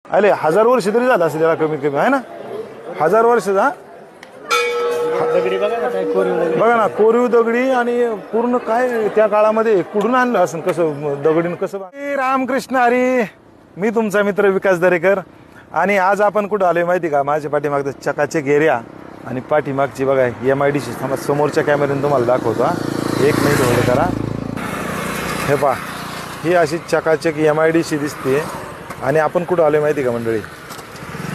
अरे 1000 वर्ष तरी झालं असेल त्याला कमीत कमी, आहे ना 1000 वर्षाचा. दगडी बघा ना काय कोरीव बघा ना कोरीव दगडी आणि पूर्ण काय त्या काळामध्ये कुठून आणलं असं कसं दगडीनं कसं. रामकृष्ण हरी, मी तुमचा मित्र विकास दरेकर आणि आज आपण कुठं आलोय माहिती का? माझ्या पाठीमागचं चकाचक एरिया आणि पाठीमागची बघा MIDC. समोरच्या कॅमेऱ्याने तुम्हाला दाखवतो हा, 1 मिनिट होल्ड करा. हे पहा ही अशी चकाचक MIDC दिसते आणि आपण कुठं आलोय माहिती का मंडळी?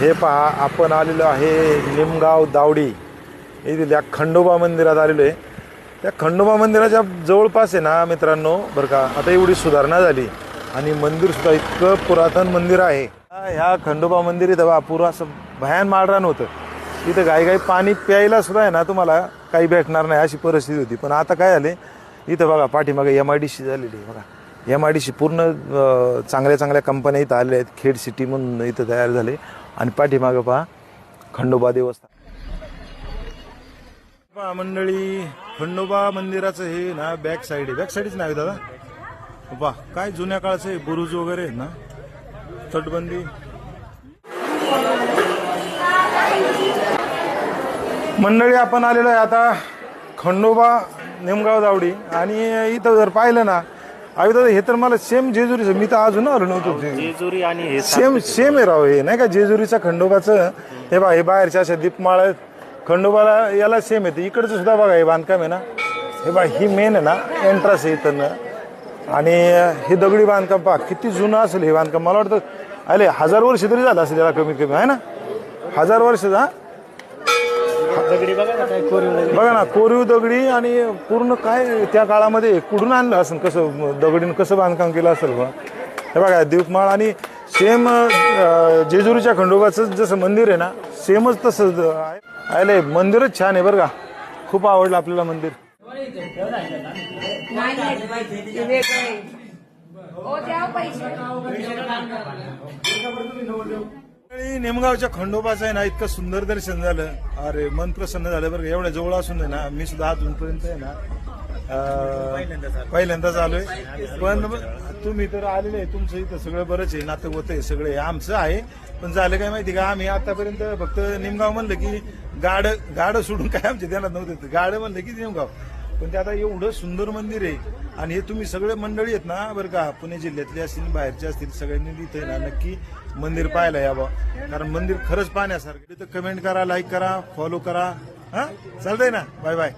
हे पहा आपण आलेलो आहे निमगाव दावडी येथील त्या खंडोबा मंदिरात आलेलो आहे. त्या खंडोबा मंदिराच्या जवळपास आहे ना मित्रांनो बरं का, आता एवढी सुधारणा झाली आणि मंदिर सुद्धा इतकं पुरातन मंदिर आहे. ह्या खंडोबा मंदिर इथं बा पुरं असं भयान माळरान होतं. इथं गाई पाणी प्यायला सुद्धा आहे ना तुम्हाला काही भेटणार नाही अशी परिस्थिती होती. पण आता काय झाले इथं बघा पाठीमागे MIDC झालेली आहे. बघा MIDC पूर्ण चांगल्या चांगल्या कंपन्या इथं आलेल्या आहेत. खेड सिटी म्हणून इथं तयार झाले आणि पाठीमागं पहा खंडोबा देवस्थान. पहा मंडळी खंडोबा मंदिराचं हे ना बॅक साईडच नाही दादा. पहा काय जुन्या काळाचं आहे, बुरुज वगैरे आहेत ना, तटबंदी. मंडळी आपण आलेलो आहे आता खंडोबा निमगाव दावडी आणि इथं जर पाहिलं ना दादा हे तर मला सेम जेजुरीचं, मी तर अजून आलो नव्हतो. जेजुरी आणि हे सेम आहे राव, हे नाही का जेजुरीचा खंडोबाचं. हे बा हे बाहेरच्या अशा दीपमाळ खंडोबाला याला सेम येते. इकडचं सुद्धा बघा हे बांधकाम आहे ना, हे बा ही मेन आहे ना एंट्रन्स आहे इथं. आणि हे दगडी बांधकाम पहा किती जुनं असेल हे बांधकाम. मला वाटतं अरे 1000 वर्ष तरी झालं असेल त्याला कमीत कमी, आहे ना 1000 वर्षाचा. दगडी बघा ना काय कोरीव बघा ना कोरीव दगडी आणि पूर्ण काय त्या काळामध्ये कुठून आणलं असं कसं दगडीनं कसं बांधकाम केलं असेल बा. हे बघा दीपमाळ आणि सेम जेजुरीच्या खंडोबाचं जसं मंदिर आहे ना सेमच तसंच आहे. मंदिरच छान आहे बरं का, खूप आवडलं आपल्याला मंदिर. नेमगावच्या खंडोबाचं आहे ना इतकं सुंदर दर्शन झालं, अरे मन प्रसन्न झालं बरं. एवढ्या जवळ असून आहे ना मी सुद्धा अजूनपर्यंत आहे ना पहिल्यांदाच आलोय. पण तुम्ही तर आलेले आहे, तुमचं इथं सगळं बरंच आहे, नातं होतंय सगळे आमचं आहे. पण झालं काय माहिती का, आम्ही आतापर्यंत फक्त निमगाव म्हणलं की गाड सोडून काय आमच्या ध्यानात नव्हतं. गाड म्हणलं की निमगाव, पण ते आता एवढं सुंदर मंदिर आहे. आणि हे तुम्ही सगळे मंडळी आहेत ना बरं का, पुणे जिल्ह्यातले असतील बाहेरचे असतील सगळ्यांनी इथे ना नक्की मंदिर पाहायला यावं, कारण मंदिर खरंच पाहण्यासारखं. तर कमेंट करा, लाईक करा, फॉलो करा. हा चालतंय ना, बाय बाय.